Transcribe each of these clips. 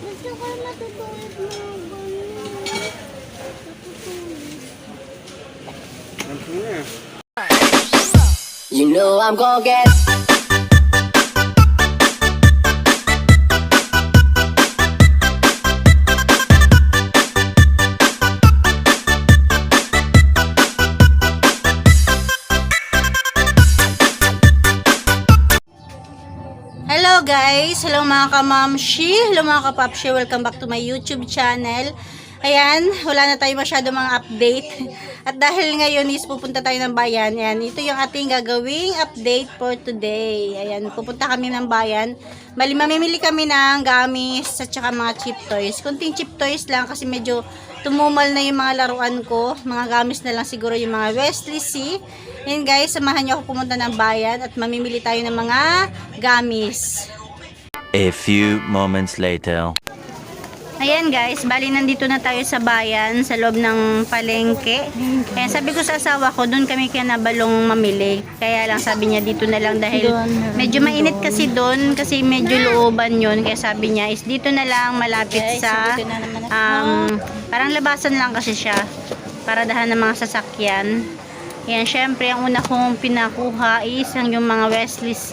Gusto ko matutulog mo. You know I'm gonna get. Hello guys! Hello mga kamamshi! Hello mga kapapshi! Welcome back to my YouTube channel. Ayan, wala na tayo masyado mga update. At dahil ngayon is pupunta tayo ng bayan. Ayan, ito yung ating gagawing update for today. Ayan, pupunta kami ng bayan. Mamimili kami ng gamis at saka mga cheap toys. Kunting cheap toys lang kasi medyo tumumal na yung mga laruan ko. Mga gamis na lang siguro yung mga Wesley C. Ayan guys, samahan niyo ako pumunta ng bayan at mamimili tayo ng mga gamis. A few moments later. Ayan guys, bali nandito na tayo sa bayan, sa loob ng palengke. Ayan, sabi ko sa asawa ko, doon kami kinabalong mamili. Kaya lang sabi niya dito na lang dahil medyo mainit kasi doon, kasi medyo looban yun. Kaya sabi niya is dito na lang malapit sa, parang labasan lang kasi siya, para dahan ng mga sasakyan. Ayan, syempre ang una kong pinakuha is yung mga Wesley C.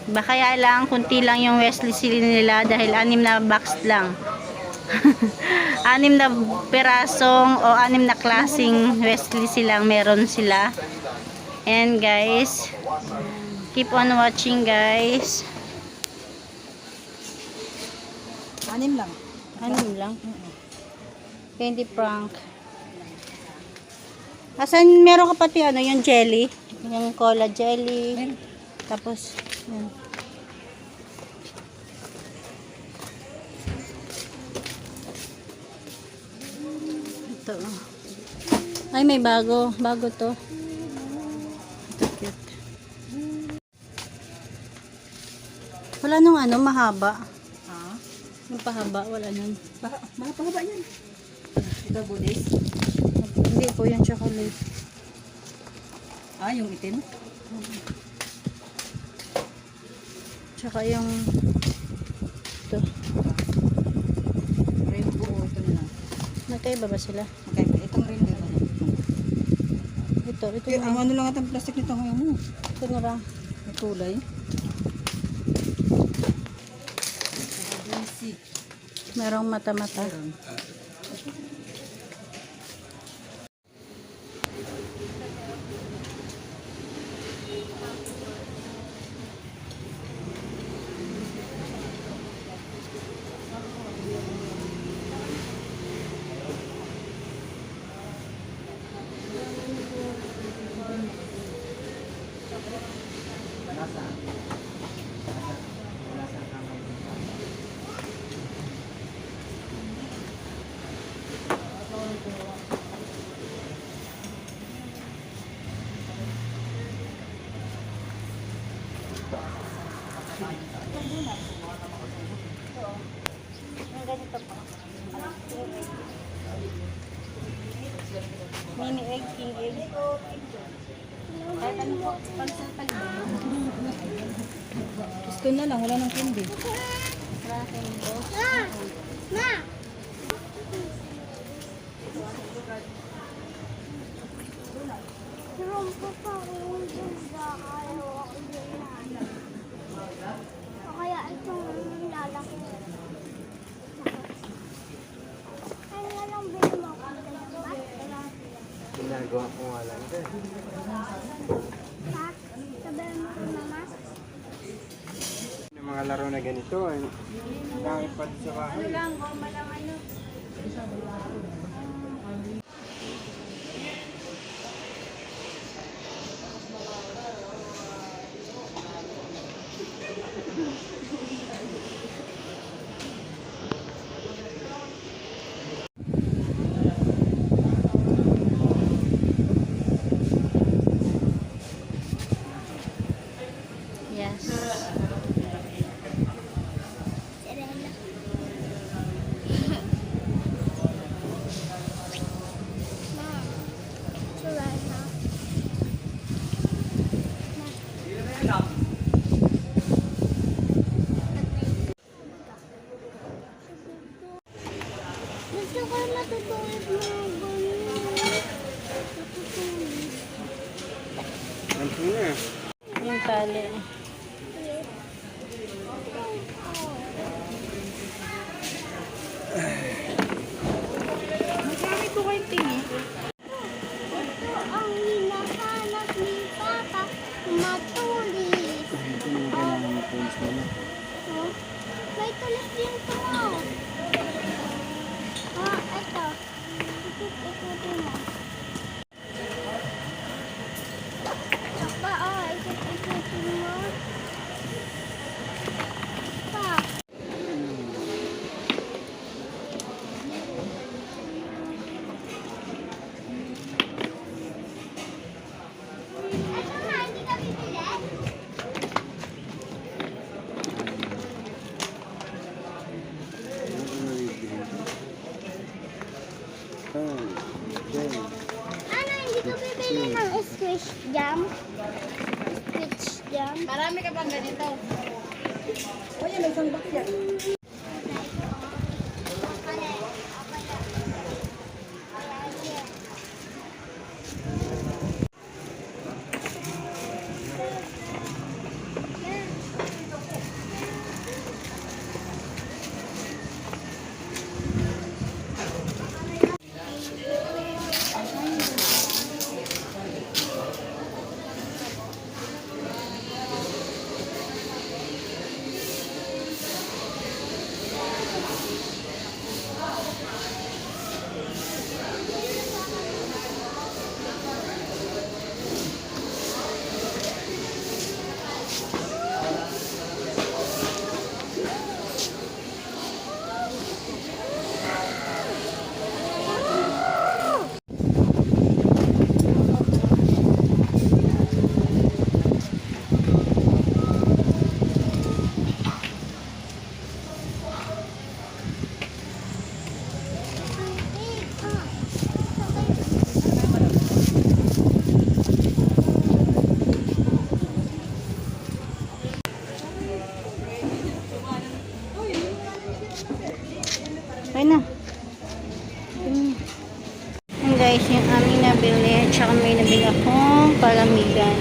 Kaya lang, kunti lang yung Wesley C nila dahil 6 na box lang. 6 na perasong o 6 na klaseng Wesley silang meron sila. And guys, keep on watching guys. 6 lang. 6 lang? 20 franc. Asan meron ka pati ano, yung jelly? Yung cola jelly. Tapos, yan. Ito. Ay, may bago. Bago to. Ito cute. Wala nung ano, mahaba. Ah? Yung pahaba, wala nun. Mahaba yan. Ito bulis. Hindi po yung chocolate. Ah, yung itim? Tsaka yung ito. Rainbow, ito na lang. Magkaiba ba sila? Okay, itong rainbow. Ito Ang na. ano lang atang plastic nito ngayon mo. Ito na lang. May kulay. Merong mata-mata. Mini egg, king egg. Kahit ano po, pansaltal ba? Gusto na lang, wala nang candy. Wala kayong boss. Ma! Kaya itong lalaki. Kaya nga lang bilhin mo ako. Ginagawa ko nga lang ito. Ha? Sabihin mo kay mama? Yung mga laro na ganito, dahil pa sa bahay. Yes. Sirena. Natutulog mo yung ganyan. Natutulog. Ang tuna. Yung tali. Marami po kayong tingin. Ito ang hinahanap ni Papa. Matulis. Ito yung kailangan ng phones mo na. Oh, may tulis din ito mo. Ah, ito. Ikot-ikutin mo. Pa, ikot-ikutin mo. Pa. Ito na, hindi ka bibili? Ano na bibili? Okay. Ano, hindi ka bibili ng squish jam? Squish jam? Marami ka bang ganito? O yan, may isang bakya. Okay na. Yan guys, yung aming nabili. Tsaka may nabili akong palamigan.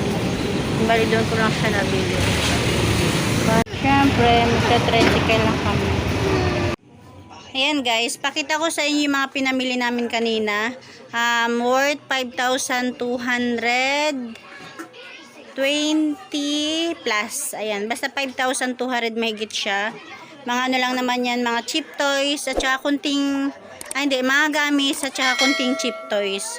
Bali doon ko lang siya nabili. But syempre, magta-tricycle lang kami. Ayan guys, pakita ko sa inyo yung mga pinamili namin kanina. Worth 5,220 plus. Ayan, basta 5,200 mahigit siya. Mga ano lang naman yan, mga cheap toys at saka kunting, hindi, mga gamis at saka kunting cheap toys.